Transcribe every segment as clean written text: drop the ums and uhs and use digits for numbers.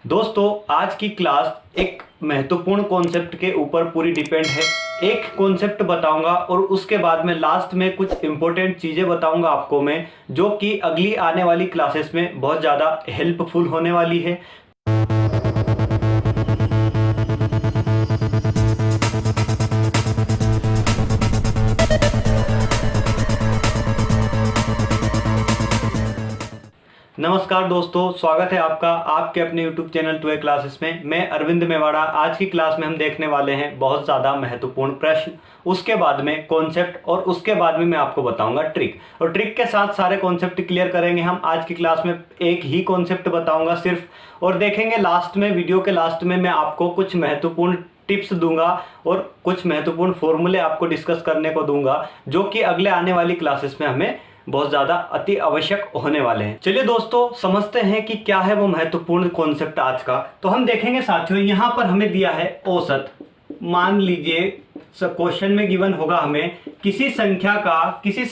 दोस्तों आज की क्लास एक महत्वपूर्ण कॉन्सेप्ट के ऊपर पूरी डिपेंड है। एक कॉन्सेप्ट बताऊंगा और उसके बाद में लास्ट में कुछ इंपॉर्टेंट चीज़ें बताऊंगा आपको मैं, जो कि अगली आने वाली क्लासेस में बहुत ज़्यादा हेल्पफुल होने वाली है। नमस्कार दोस्तों, स्वागत है आपका आपके अपने YouTube चैनल 2A क्लासेस में। मैं अरविंद मेवाड़ा। आज की क्लास में हम देखने वाले हैं बहुत ज़्यादा महत्वपूर्ण प्रश्न, उसके बाद में कॉन्सेप्ट और उसके बाद में मैं आपको बताऊंगा ट्रिक, और ट्रिक के साथ सारे कॉन्सेप्ट क्लियर करेंगे हम। आज की क्लास में एक ही कॉन्सेप्ट बताऊंगा सिर्फ, और देखेंगे लास्ट में, वीडियो के लास्ट में मैं आपको कुछ महत्वपूर्ण टिप्स दूंगा और कुछ महत्वपूर्ण फॉर्मूले आपको डिस्कस करने को दूंगा, जो कि अगले आने वाली क्लासेस में हमें बहुत ज़्यादा अति आवश्यक होने वाले हैं। चलिए दोस्तों समझते हैं कि क्या है वो महत्वपूर्ण कॉन्सेप्ट आज का। तो हम देखेंगे साथियों, यहाँ पर हमें दिया है औसत। मान लीजिए क्वेश्चन में गिवन होगा हमें किसी संख्या का, किन्हीं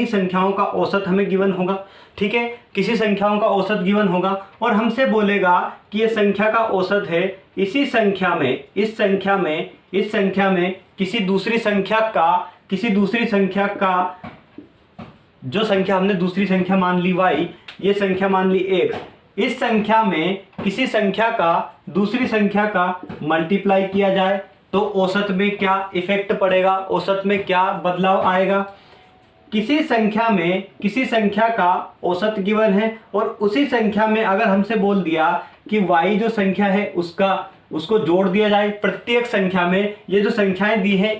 संख्याओं का औसत हमें गिवन होगा। ठीक है, किसी संख्याओं का औसत गिवन होगा और हमसे बोलेगा कि ये संख्या का औसत है। इसी संख्या में, इस संख्या में किसी दूसरी संख्या का जो संख्या हमने दूसरी संख्या मान ली y, ये संख्या मान ली x, इस संख्या में किसी संख्या का दूसरी संख्या का मल्टीप्लाई किया जाए तो औसत में क्या इफेक्ट पड़ेगा, औसत में क्या बदलाव आएगा। किसी संख्या का औसत गिवन है और उसी संख्या में अगर हमसे बोल दिया कि y जो संख्या है उसको जोड़ दिया जाए प्रत्येक संख्या में। ये जो संख्याएं दी है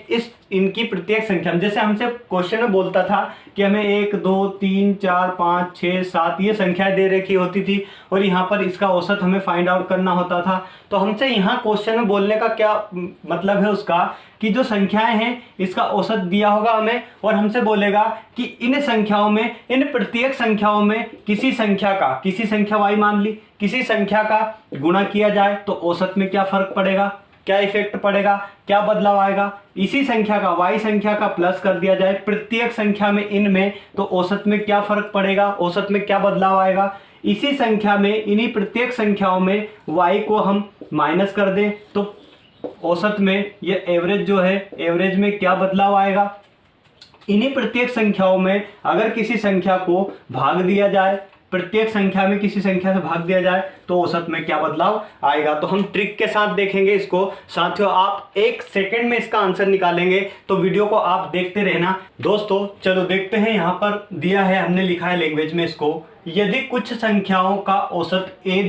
इनकी प्रत्येक संख्या में, जैसे हमसे क्वेश्चन में बोलता था कि हमें 1 2 3 4 5 6 7 ये संख्याएं दे रखी होती थी और यहाँ पर इसका औसत हमें फाइंड आउट करना होता था। तो हमसे यहाँ क्वेश्चन में बोलने का क्या मतलब है उसका, कि जो संख्याएं हैं इसका औसत दिया होगा हमें और हमसे बोलेगा कि इन संख्याओं में, इन प्रत्येक संख्याओं में किसी संख्या y मान ली, किसी संख्या का गुणा किया जाए तो औसत में क्या फर्क पड़ेगा, क्या इफेक्ट पड़ेगा, क्या बदलाव आएगा। इसी संख्या का, y संख्या का प्लस कर दिया जाए प्रत्येक संख्या में, इनमें, तो औसत में क्या फर्क पड़ेगा, औसत में क्या बदलाव आएगा। इसी संख्या में, इन्हीं प्रत्येक संख्याओं में y को हम माइनस कर दें तो औसत में, ये एवरेज जो है, एवरेज में क्या बदलाव आएगा। इन्हीं प्रत्येक संख्याओं में अगर किसी संख्या को भाग दिया जाए, प्रत्येक संख्या में किसी संख्या से भाग दिया जाए तो औसत में क्या बदलाव आएगा। तो हम ट्रिक के साथ देखेंगे इसको। साथियों आप 1 सेकंड में इसका आंसर निकालेंगे, तो वीडियो को आप देखते रहना। दोस्तों चलो देखते हैं, यहाँ पर दिया है, हमने लिखा है लैंग्वेज में इसको। यदि कुछ संख्याओं का औसत a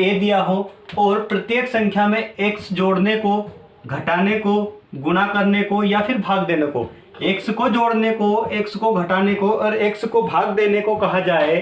दिया हो, और प्रत्येक संख्या में x जोड़ने को, घटाने को, गुणा करने को या फिर भाग देने को, x को जोड़ने को, x को घटाने को और x को भाग देने को कहा जाए,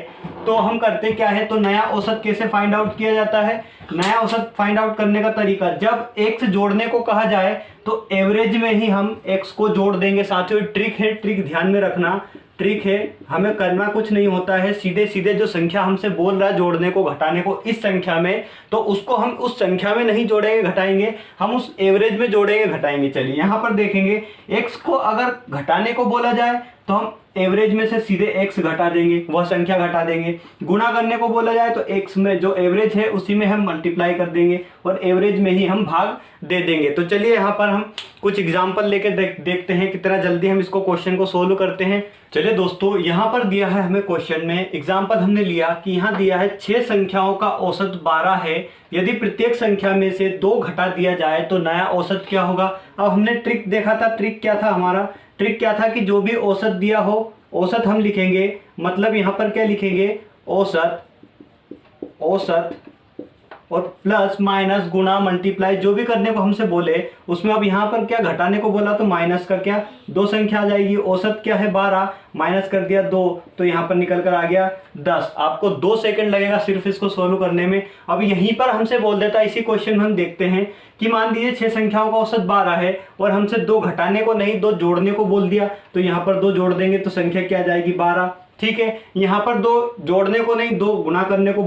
तो हम करते क्या है, तो नया औसत कैसे फाइंड आउट किया जाता है। नया औसत फाइंड आउट करने का तरीका, जब x जोड़ने को कहा जाए तो एवरेज में ही हम x को जोड़ देंगे। साथियों ट्रिक है, ट्रिक ध्यान में रखना, ट्रिक है, हमें करना कुछ नहीं होता है, सीधे सीधे जो संख्या हमसे बोल रहा है जोड़ने को, घटाने को इस संख्या में, तो उसको हम उस संख्या में नहीं जोड़ेंगे घटाएंगे, हम उस एवरेज में जोड़ेंगे घटाएंगे। चलिए यहाँ पर देखेंगे, x को अगर घटाने को बोला जाए तो हम एवरेज में से सीधे x घटा देंगे, वह संख्या घटा देंगे। गुणा करने को बोला जाए तो x में जो एवरेज है उसी में हम मल्टीप्लाई कर देंगे और एवरेज में ही हम भाग दे देंगे। तो चलिए यहाँ पर हम कुछ एग्जाम्पल लेके देखते हैं कितना जल्दी हम इसको क्वेश्चन को सोल्व करते हैं। चलिए दोस्तों यहाँ पर दिया है हमें क्वेश्चन में, एग्जाम्पल हमने लिया कि यहाँ दिया है 6 संख्याओं का औसत 12 है। यदि प्रत्येक संख्या में से 2 घटा दिया जाए तो नया औसत क्या होगा। अब हमने ट्रिक देखा था, ट्रिक क्या था हमारा, ट्रिक क्या था कि जो भी औसत दिया हो, औसत हम लिखेंगे, मतलब यहाँ पर क्या लिखेंगे, औसत और प्लस माइनस गुणा मल्टीप्लाई, जो भी करने को हमसे बोले उसमें। अब यहाँ पर क्या घटाने को बोला तो माइनस का क्या, 2 संख्या आ जाएगी। औसत क्या है 12, माइनस कर दिया 2, तो यहाँ पर निकल कर आ गया 10। आपको 2 सेकंड लगेगा सिर्फ इसको सोल्व करने में। अब यहीं पर हमसे बोल देता है, इसी क्वेश्चन में हम देखते हैं कि मान लीजिए 6 संख्याओं का औसत 12 है और हमसे 2 घटाने को नहीं 2 जोड़ने को बोल दिया, तो यहाँ पर 2 जोड़ देंगे तो संख्या क्या आ जाएगी 12। ठीक है, यहाँ पर 2 जोड़ने को नहीं 2 गुणा करने को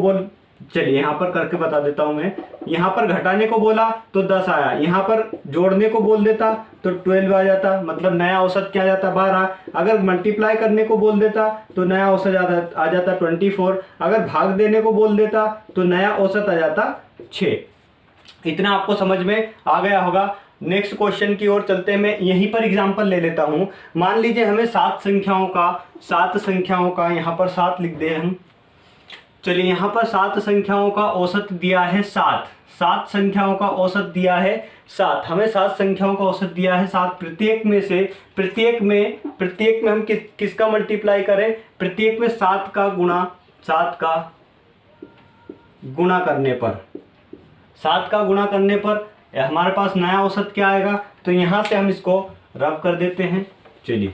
चलिए यहाँ पर करके बता देता हूं मैं। यहाँ पर घटाने को बोला तो 10 आया, यहाँ पर जोड़ने को बोल देता तो 12 आ जाता, मतलब नया औसत क्या आ जाता 12। अगर मल्टीप्लाई करने को बोल देता तो नया औसत आ जाता 24। अगर भाग देने को बोल देता तो नया औसत आ जाता 6। इतना आपको समझ में आ गया होगा। नेक्स्ट क्वेश्चन की ओर चलते हैं। मैं यहीं पर एग्जांपल ले लेता हूं। मान लीजिए हमें 7 संख्याओं का यहाँ पर 7 लिख दे हम। चलिए यहाँ पर 7 संख्याओं का औसत दिया है 7 संख्याओं का औसत दिया है 7। हमें 7 संख्याओं का औसत दिया है 7। प्रत्येक में हम किसका मल्टीप्लाई करें? प्रत्येक में 7 का गुणा करने पर हमारे पास नया औसत क्या आएगा? तो यहां से हम इसको रब कर देते हैं। चलिए,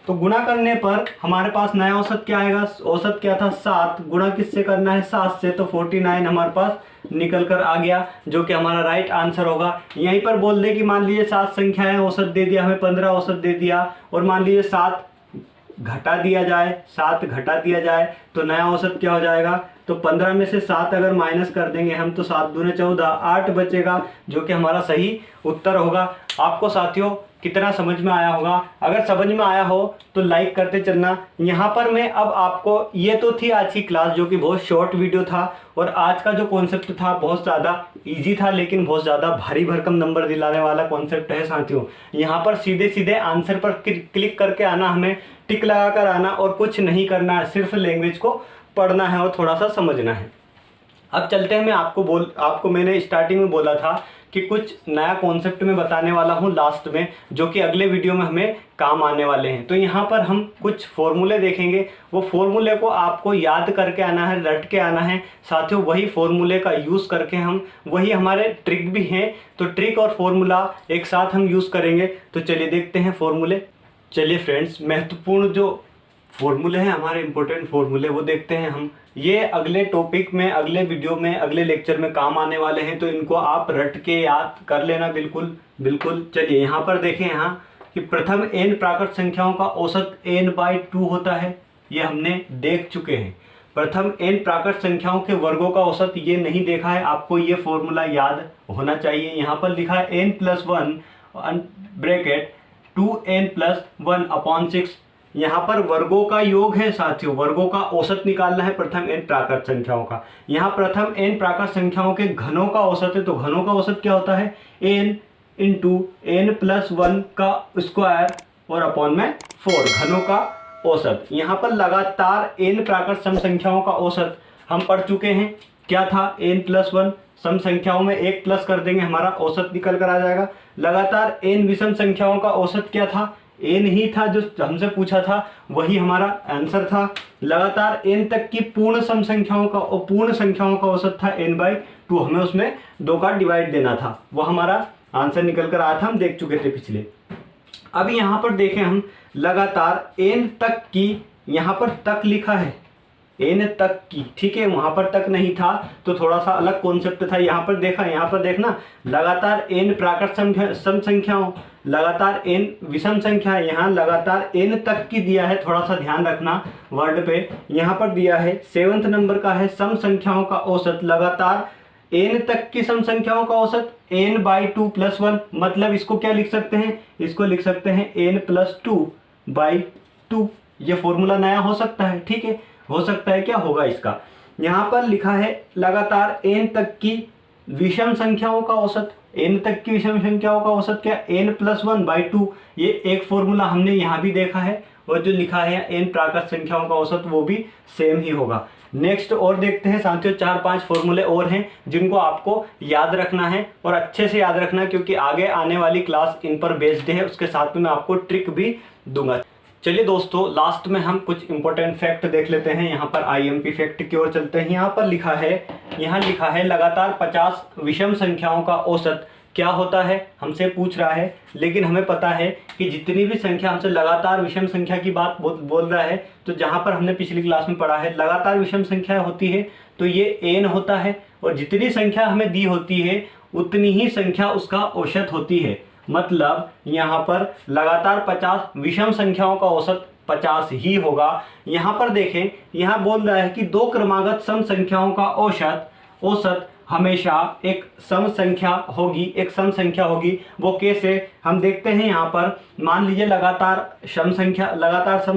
तो गुणा करने पर हमारे पास नया औसत क्या आएगा? औसत क्या था? 7 गुणा किससे करना है? 7 से, तो 49 हमारे पास निकल कर आ गया, जो कि हमारा राइट आंसर होगा। यहीं पर बोल दे कि मान लीजिए 7 संख्याएं औसत दे दिया, हमें 15 औसत दे दिया, और मान लीजिए 7 घटा दिया जाए तो नया औसत क्या हो जाएगा? तो 15 में से 7 अगर माइनस कर देंगे हम तो 7 दूने 14, 8 बचेगा, जो कि हमारा सही उत्तर होगा। आपको साथियों कितना समझ में आया होगा? अगर समझ में आया हो तो लाइक करते चलना। यहाँ पर मैं अब आपको, ये तो थी आज की क्लास जो कि बहुत शॉर्ट वीडियो था, और आज का जो कॉन्सेप्ट था बहुत ज़्यादा इजी था, लेकिन बहुत ज़्यादा भारी भरकम नंबर दिलाने वाला कॉन्सेप्ट है साथियों। यहाँ पर सीधे आंसर पर क्लिक करके आना, हमें टिक लगा कर आना, और कुछ नहीं करना है, सिर्फ लैंग्वेज को पढ़ना है और थोड़ा सा समझना है। अब चलते हैं। मैं आपको मैंने स्टार्टिंग में बोला था कि कुछ नया कॉन्सेप्ट में बताने वाला हूं लास्ट में, जो कि अगले वीडियो में हमें काम आने वाले हैं। तो यहाँ पर हम कुछ फॉर्मूले देखेंगे। वो फॉर्मूले को आपको याद करके आना है, रट के आना है साथियों। वही फॉर्मूले का यूज़ करके हम, वही हमारे ट्रिक भी हैं, तो ट्रिक और फॉर्मूला एक साथ हम यूज़ करेंगे। तो चलिए देखते हैं फॉर्मूले। चलिए फ्रेंड्स, महत्वपूर्ण जो फॉर्मूले हैं हमारे, इंपॉर्टेंट फॉर्मूले, वो देखते हैं हम। ये अगले टॉपिक में, अगले वीडियो में, अगले लेक्चर में काम आने वाले हैं, तो इनको आप रट के याद कर लेना बिल्कुल। चलिए यहाँ पर देखें यहाँ कि प्रथम n प्राकृत संख्याओं का औसत n/2 होता है। ये हमने देख चुके हैं। प्रथम n प्राकृत संख्याओं के वर्गों का औसत ये नहीं देखा है, आपको ये फॉर्मूला याद होना चाहिए। यहाँ पर लिखा है n+1 ब्रैकेट 2n+1/6। यहाँ पर वर्गों का योग है साथियों, वर्गों का औसत निकालना है प्रथम n प्राकृत संख्याओं का। यहाँ प्रथम n प्राकृत संख्याओं के घनों का औसत है, तो घनों का औसत क्या होता है? n × n+1 का स्क्वायर और अपॉन में 4, घनों का औसत। यहाँ पर लगातार n प्राकृत सम संख्याओं का औसत हम पढ़ चुके हैं। क्या था? n+1 सम संख्याओं में 1 प्लस कर देंगे, हमारा औसत निकल कर आ जाएगा। लगातार n विषम संख्याओं का औसत क्या था? n ही था, जो हमसे पूछा था वही हमारा आंसर था। लगातार n तक की पूर्ण सम संख्याओं का और पूर्ण संख्याओं का औसत था n/2, हमें उसमें 2 का डिवाइड देना था, वो हमारा आंसर निकल कर आया था, हम देख चुके थे पिछले। अब यहाँ पर देखें हम, लगातार n तक की, यहाँ पर तक लिखा है n तक की, ठीक है, वहाँ पर तक नहीं था, तो थोड़ा सा अलग कॉन्सेप्ट था। यहाँ पर देखना, लगातार n प्राकृत सम संख्याओं, लगातार n विषम संख्या, यहाँ लगातार n तक की दिया है, थोड़ा सा ध्यान रखना वर्ड पे। यहाँ पर दिया है 7th नंबर का है सम संख्याओं का औसत, लगातार n तक की सम संख्याओं का औसत n/2 + 1, मतलब इसको क्या लिख सकते हैं? इसको लिख सकते हैं n+2/2। ये फॉर्मूला नया हो सकता है, ठीक है, हो सकता है। क्या होगा इसका? यहाँ पर लिखा है लगातार n तक की विषम संख्याओं का औसत, n तक की विषम संख्याओं का औसत क्या? n+1/2। ये एक फॉर्मूला हमने यहाँ भी देखा है, और जो लिखा है n प्राकृत संख्याओं का औसत वो भी सेम ही होगा। नेक्स्ट और देखते हैं साथियों, 4-5 फॉर्मूले और हैं जिनको आपको याद रखना है, और अच्छे से याद रखना, क्योंकि आगे आने वाली क्लास इन पर बेस्ड है। उसके साथ में मैं आपको ट्रिक भी दूंगा। चलिए दोस्तों, लास्ट में हम कुछ इंपॉर्टेंट फैक्ट देख लेते हैं। यहाँ पर IMP फैक्ट की ओर चलते हैं। यहाँ पर लिखा है लगातार 50 विषम संख्याओं का औसत क्या होता है, हमसे पूछ रहा है। लेकिन हमें पता है कि जितनी भी संख्या हमसे लगातार विषम संख्या की बात बोल रहा है, तो जहाँ पर हमने पिछली क्लास में पढ़ा है लगातार विषम संख्या होती है तो ये n होता है, और जितनी संख्या हमें दी होती है उतनी ही संख्या उसका औसत होती है। मतलब यहाँ पर लगातार 50 विषम संख्याओं का औसत 50 ही होगा। यहाँ पर देखें, यहाँ बोल रहा है कि दो क्रमागत सम संख्याओं का औसत हमेशा एक सम संख्या होगी। वो कैसे, हम देखते हैं। यहाँ पर मान लीजिए लगातार सम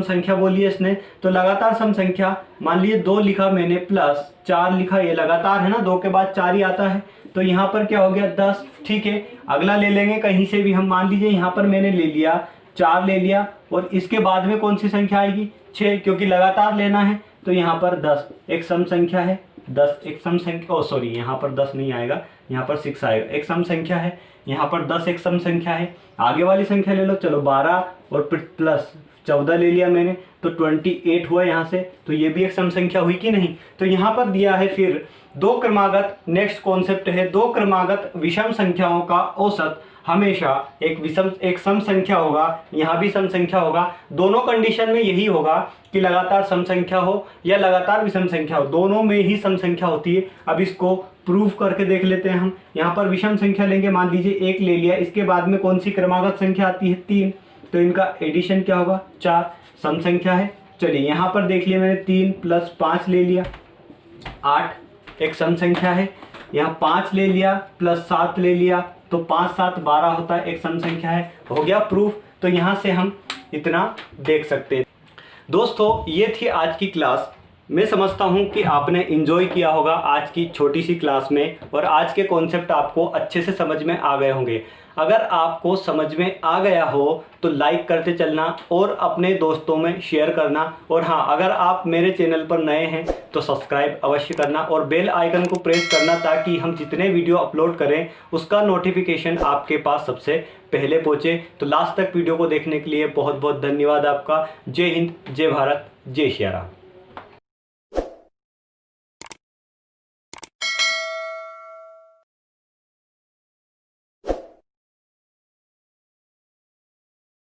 संख्या बोली है इसने, तो लगातार सम संख्या मान लीजिए 2 लिखा मैंने प्लस 4 लिखा, ये लगातार है ना, 2 के बाद 4 ही आता है, तो यहाँ पर क्या हो गया 10। ठीक है, अगला ले लेंगे कहीं से भी हम, मान लीजिए यहाँ पर मैंने ले लिया 4 ले लिया, और इसके बाद में कौन सी संख्या आएगी 6, क्योंकि लगातार लेना है, तो यहाँ पर 10 एक सम संख्या है। 10 एक सम संख्या, सॉरी यहाँ पर 10 नहीं आएगा, यहाँ पर 6 आएगा, एक सम संख्या है। यहाँ पर 10 एक सम संख्या है। आगे वाली संख्या ले लो, चलो 12 और फिर प्लस 14 ले लिया मैंने, तो 28 हुआ यहाँ से, तो ये भी एक सम संख्या हुई कि नहीं। तो यहाँ पर दिया है फिर दो क्रमागत, नेक्स्ट कॉन्सेप्ट है, दो क्रमागत विषम संख्याओं का औसत हमेशा एक सम संख्या होगा, यहाँ भी सम संख्या होगा। दोनों कंडीशन में यही होगा कि लगातार सम संख्या हो या लगातार विषम संख्या हो, दोनों में ही सम संख्या होती है। अब इसको प्रूव करके देख लेते हैं हम। यहाँ पर विषम संख्या लेंगे, मान लीजिए 1 ले लिया, इसके बाद में कौन सी क्रमागत संख्या आती है 3, तो इनका एडिशन क्या होगा 4, सम संख्या है। चलिए यहाँ पर देख लिया मैंने 3 + 5 ले लिया 8, एक सम संख्या है। यहाँ 5 ले लिया प्लस 7 ले लिया, तो 5 7 12 होता है, एक सम संख्या है। हो गया प्रूफ। तो यहाँ से हम इतना देख सकते हैं। दोस्तों ये थी आज की क्लास। मैं समझता हूँ कि आपने एंजॉय किया होगा आज की छोटी सी क्लास में, और आज के कॉन्सेप्ट आपको अच्छे से समझ में आ गए होंगे। अगर आपको समझ में आ गया हो तो लाइक करते चलना और अपने दोस्तों में शेयर करना, और हाँ, अगर आप मेरे चैनल पर नए हैं तो सब्सक्राइब अवश्य करना और बेल आइकन को प्रेस करना, ताकि हम जितने वीडियो अपलोड करें उसका नोटिफिकेशन आपके पास सबसे पहले पहुँचे। तो लास्ट तक वीडियो को देखने के लिए बहुत बहुत धन्यवाद आपका। जय हिंद, जय भारत, जय श्री राम।